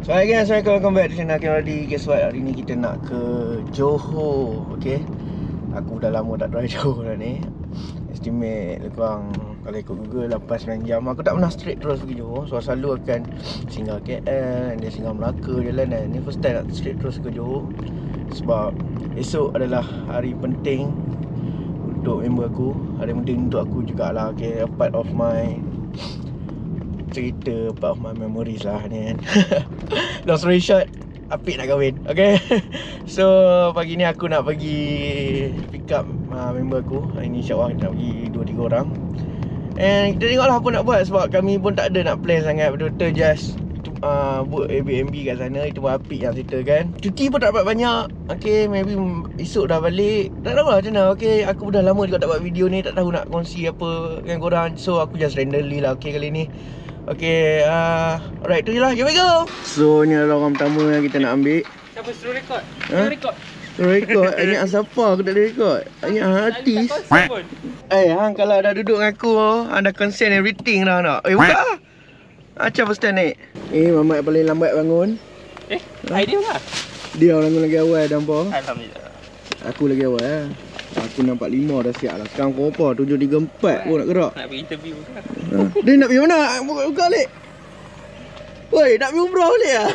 So hi guys, welcome back to channel Hakim Radi. Guess what, hari ni kita nak ke Johor. Okay, aku dah lama tak drive Johor dah ni. Estimate lebih kurang, kalau ikut Google 8-9 jam. Aku tak pernah straight terus pergi Johor. So selalu akan singgah KL, dia singgah Melaka jalan kan. Ni first time nak straight terus ke Johor. Sebab esok adalah hari penting untuk member aku. Hari penting untuk aku jugalah. Okay, a part of my cerita, part of my memories lah ni kan. Long story short, Apik nak kahwin. Okay. So pagi ni aku nak pergi pick up member aku. Hari ni insyaAllah kita nak pergi 2-3 orang. And kita tengoklah apa nak buat. Sebab kami pun tak ada nak plan sangat. Betul-betul just book Airbnb kat sana. Itu pun Apik yang cerita kan. Cuti pun tak dapat banyak. Okay, maybe esok dah balik. Tak tahu lah macam mana. Okay, aku dah lama juga tak buat video ni. Tak tahu nak kongsi apa dengan korang. So aku just randomly lah. Okay, kali ni okay, alright, tu je lah. Here we go. So ni adalah orang pertama yang kita nak ambil. Siapa suruh rekod? Suruh rekod. Suruh rekod? Ayat siapa aku tak boleh rekod? Ayat artis. Hang kalau dah duduk dengan aku, hang dah consent everything dah nak. Buka lah. Macam first time naik. Mamat paling lambat bangun. Idea lah. Dia orang lagi awal dah nampak. Alhamdulillah. Aku lagi awal lah. Aku nampak 5 dah siap lah. Sekarang kau apa? 7.34 pun nak gerak. Nak pergi interview kan? Dia nak pergi mana? Buka balik. Woi, nak pergi umrah balik lah.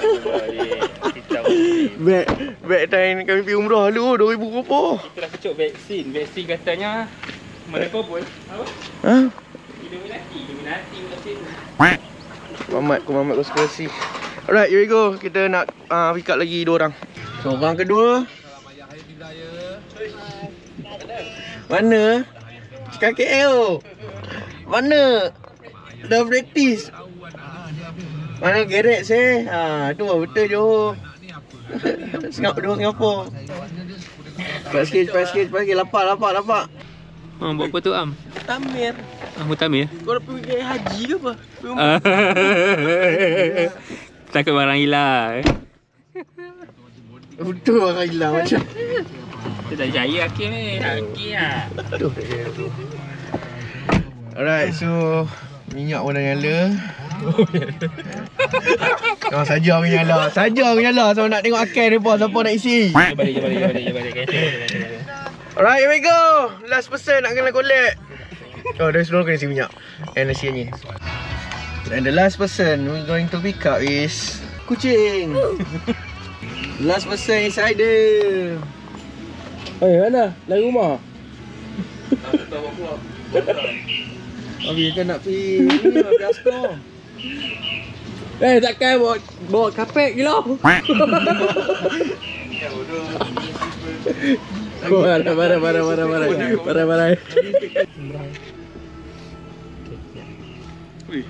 Back time kami pergi umrah dulu 2000 berapa. Kita dah kecuk vaksin. Vaksin katanya mana kau pun? Apa? Ha? Illuminati vaksin. Mamat konspirasi. Alright, here we go. Kita nak pick up lagi 2 orang. So orang kedua. Mana? Sekarang KL. Mana? Dah practice. Mana gerek seh? Tu lah betul Johor. Singapura. Cepat sikit. Lapak. Buat apa tu Am? Tamir. Mutamir? Kau dah pergi haji ke apa? Takut barang hilang. Betul orang hilang macam. Kita tak percaya Hakim ni. Hakim lah. Alright, so minyak pun dah nyala. Saja aku nyala. So nak tengok akan mereka siapa nak isi. Balik. Alright, here we go. Last person nak kena collect. Dari sebelum kena isi minyak. And nasi angin. And the last person we're going to pick up is kucing. Last person is Aida. Mana? Lari rumah? Tak tahu aku lah. Abi kan nak pergi ni lah, Piasto. Takkan bawa kapek gila. Ya bodoh. Barang. Wih,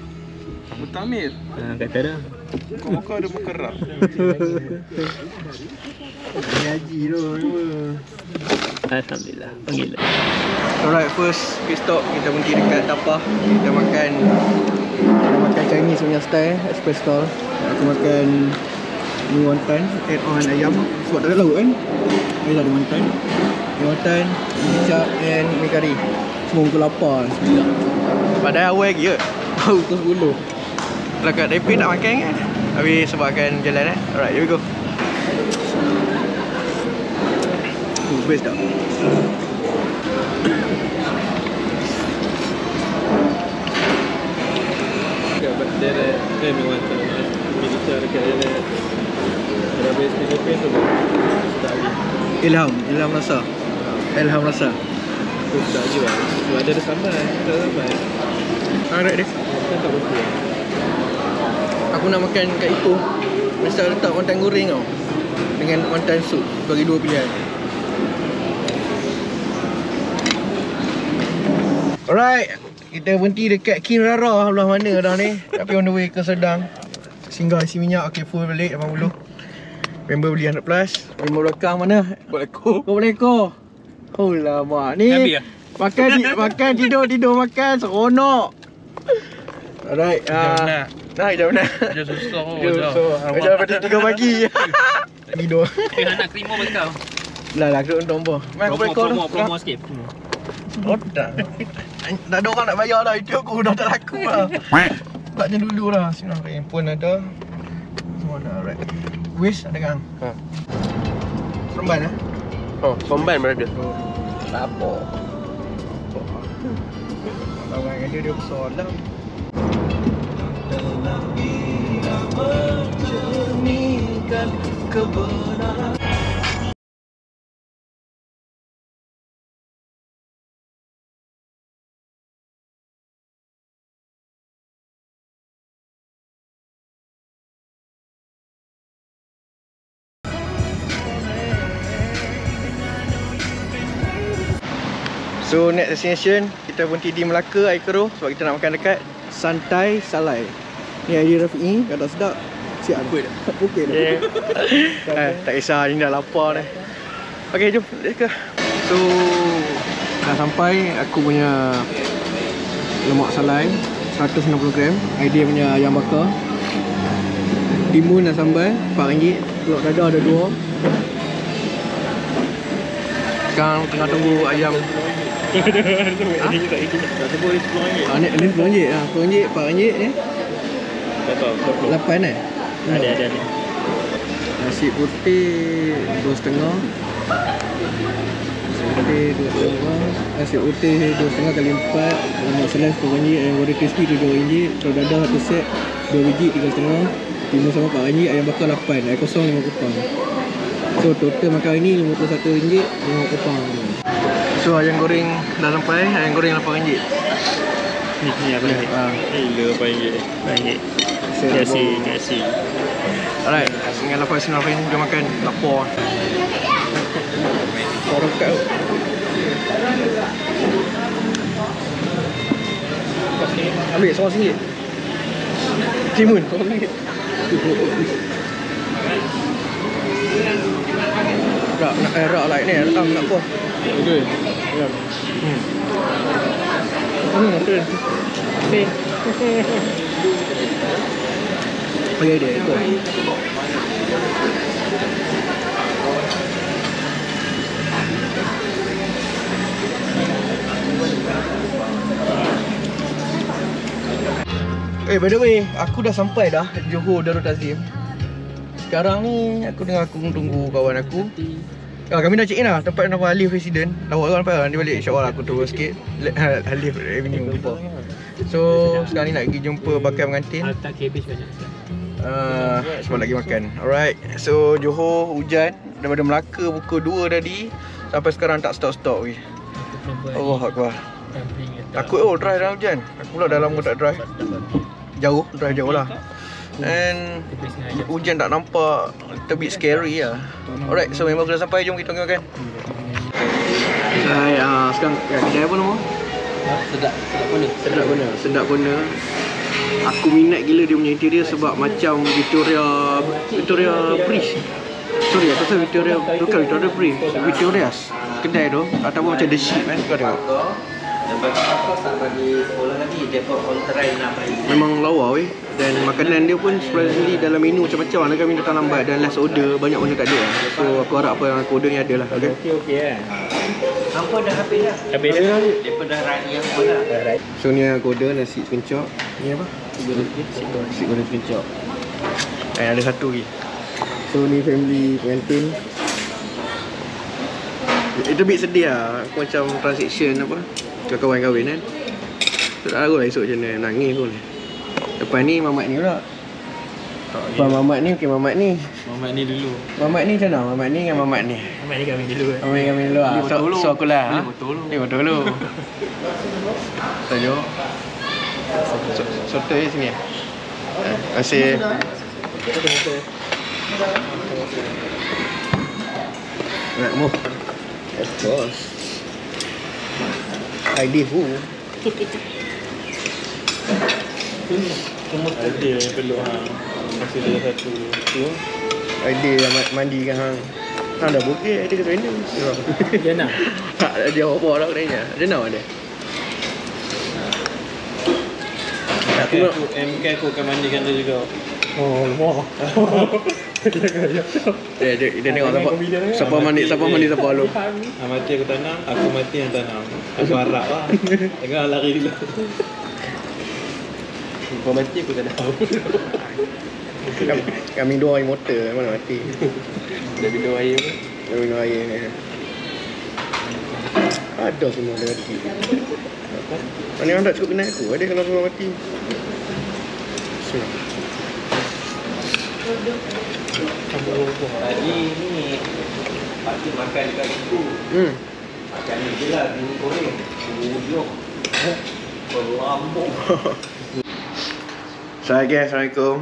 Mutamir. Kata dah. Kau muka ada berkerak. Haji tu. Alhamdulillah. Panggil. Alright, first pit stop kita berhenti dekat Tapah. Kita makan Chinese punya style, express stall. Aku makan mi wonton, add on ayam sebab tak ada lauk kan. Ni ada wonton. Mi wonton, mi kicap and mi kari. Semua muka lapar. Padahal awal lagi ke? Baru pukul 10. Kalau kat Taipei nak makan kan? Habis sebabkan jalan Alright, here we go. Best tak? Ilham rasa. Tak je lah. Sebab ada sambal. Tak sambal. Alright deh. Tak betul. Aku nak makan kat Ipoh. Mesti letak wonton goreng tau. Dengan wonton sup. Bagi 2 pilihan. Alright, kita berhenti dekat King Rara belah mana dah ni. Tapi on the way ke Sedang. Singgah isi minyak, okay, full balik 80. Member beli 100 plus. Member belakang mana? Buat ekor. Kau boleh ekor. Oh lama ni. Habis lah. Makan tidur makan seronok. Alright, jam nak. Dia susah. Macam pada 3 pagi. Tidur. Nak krimo bagi kau. Lah kena untung apa. Promo sikit. Tak ada orang nak bayar dah. Itu aku dah tak laku lah. Taknya dulu lah. Sebenarnya handphone ada. Semua phone. Alright. Wish ada kan? Ha. Seremban ah. Oh, Somban berada. Apa? Lawan dengan dia besar lah. Mencerminkan kebenaran. So next destination kita berhenti di Melaka, Air Keroh sebab kita nak makan dekat Santai Salai. Ni ID Rafi'i, kalau tak sedap siap Pukul dah. Pukul dah. Tak kisah, ni dah lapar dah. Okay, jom let's go. So dah sampai aku punya lemak salai 160 gram, ID punya ayam bakar, timun dan sambal RM4, telur dadah ada 2. Sekarang tengah tunggu ayam. Tak sebut RM10. Ni RM10 lah, RM10, RM4 ni. Tak tahu. 8 eh? Ada. Nasi putih 2,5. Nasi putih 2,5 kali 4. Lemak salai RM10, ayam goreng crispy RM2, telur dadah 1 set 2 biji 3,5. Timun sama RM4, ayam bakar 8, air kosong 5 kupang. So total makan ini RM51, 5 kupang. So ayam goreng dah sampai, ayam goreng RM8. Ni apa ni? Gila RM8. Terima kasih. Alright, dengan lapar sinapin, jom makan. Lapar. Orang kat. Ambil RM1. Timun RM1. Rak like ni, datang nak apa? Okey. Ya. Okey. Bagi dia ikut. By the way, aku dah sampai dah Johor Darul Ta'zim. Sekarang ni aku tunggu kawan aku. Kami dah check in lah tempat nama Alif Resident. Lawak kan nampak kan? Dia balik, insyaAllah aku turun sikit. Alif Avenue lupa. So sekarang ni nak pergi jumpa bakal pengantin. Tak cabbage banyak. Sebab lagi makan. Alright. So Johor hujan daripada Melaka pukul 2 tadi sampai sekarang tak stop weh. Allah Akbar. Takut drive dalam hujan. Aku pula dah lama tak drive. Drive jauh lah. And hujan tak nampak, little bit scary lah. Alright, so memang dah sampai, jom kita makan. Sekarang kedai apa nama? Sedap Bona. Aku minat gila dia punya interior sebab macam Victoria Bridge. Sorry, aku rasa Victoria Bridge, Victoria's kedai tu ataupun macam The Sheep kan, kau tengok. Lepas tu aku tak bagi sekolah lagi, dia pun counterai nak bagi. Memang lawa weh. Dan makanan dia pun surprisingly dalam menu macam-macam lah. Kami datang lambat dan last order banyak benda tak ada. So aku harap apa yang aku order ni ada lah. Okey kan. Hampa dah habis dah. Habis dah. Daripada raya pun dah. So ni aku order nasi kencok. Ni apa? Nasi goreng kencok. Ada satu lagi. So ni family pengantin. Itu bit sedih lah. Aku macam transaction apa, kawan kahwin kan. So tak tahu lah esok macam mana. Nangis pun. Lepas ni mamat ni pula. Lepas mamat ni, okey mamat ni. Mamat ni dulu. Mamat ni macam mana? Mamat ni dengan mamat ni. Mamat ni kahwin dulu kan. Kami dulu lah. So aku lah. Ni betul dulu. Tajuk. Soto di sini. Terima kasih. Nak move. Of course. ID who? Semua ada yang perlu masih ada satu tu. ID yang mandi kan hang. Hang dah bukit ID kat sana. Dia nak. Tak dia bawa dah katanya. Dia nak ada. MK aku akan mandikan dia juga. Oh, wah. Dia tengok siapa mandi siapa lu. Mati aku tanam, aku mati yang tanam. Aku harap lah. Tengah lari dulu. Kau mati aku tak tahu. Kami dua air motor mana mati. Dah minum air apa? Dah minum air ni. Ada semua dah mati. Mana yang tak cukup kena aku? Ada kalau semua mati. Tadi ni pakcik makan dekat situ. Makan ni je lah, bihun goreng. Bujuk. Berlambung. So guys, Assalamualaikum.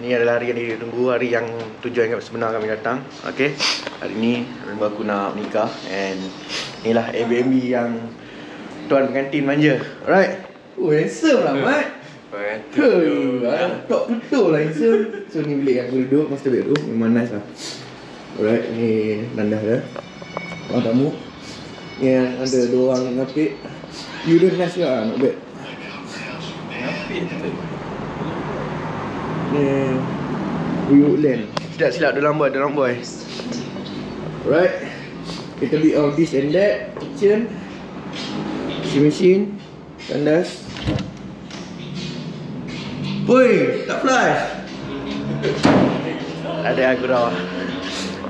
Ni adalah hari yang ditunggu, hari yang tujuan yang sebenar kami datang. Okay, hari ni member aku nak menikah. And inilah Airbnb yang tuan pengantin manja. Alright. Oh, handsome lah Mat. Tak betul lah handsome. So ni bilik yang aku duduk, master bedroom. Memang nice lah. Alright, ni nandah dah. Orang tamu. Ni ada dua orang ngapit. You dah nice lah, not bad. Ngapit tu. Ni Woodland. Silap-silap dalam boy. Alright. Little bit of this and that. Kitchen, washing machine, tandas. Woi, tak flash. Ada aku dah.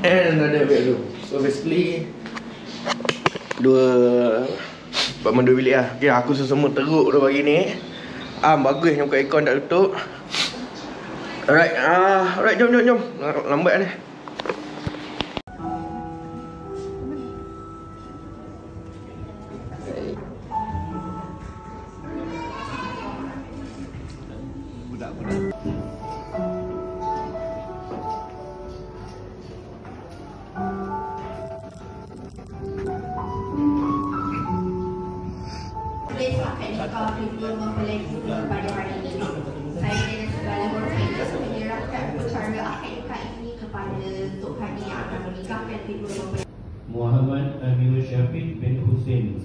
And ada bedroom. So basically dua bilik lah. Okay, aku semua teruk dah pagi ni. Bagus yang buka aircon tak tutup. Alright, jom. Lambat ni. Teknikal Preview memperlengkapi pada hari ini. Saya dengan segala hormatnya menyerahkan upacara akhir nikah ini kepada Tok Haji yang akan menikahkan kedua mempelai. Muhammad Amirul Syafiq bin Hussein.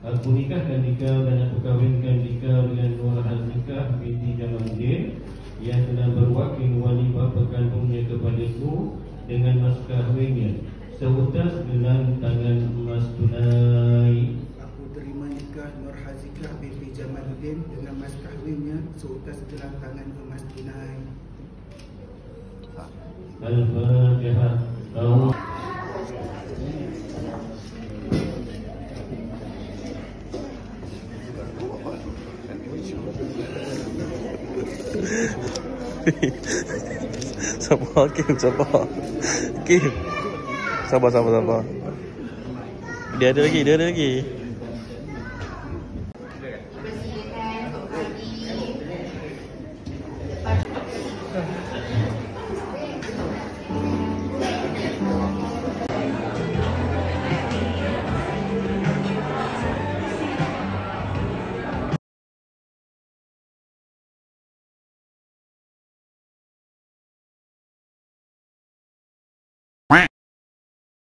Aku nikahkan dikau dan aku kawinkan dikau dengan Nur Hazikah binti Jamaluddin yang telah berwakil wali bapa kandungnya kepadaku dengan mas kahwinnya seutas gelang tangan emas tunai. Terima nikah Nur Hazikah binti Jamaluddin dengan mas kahwinnya seutas gelang tangan emas tunai. Al-Fatihah. Sabar Kim. Sabar. Dia ada lagi.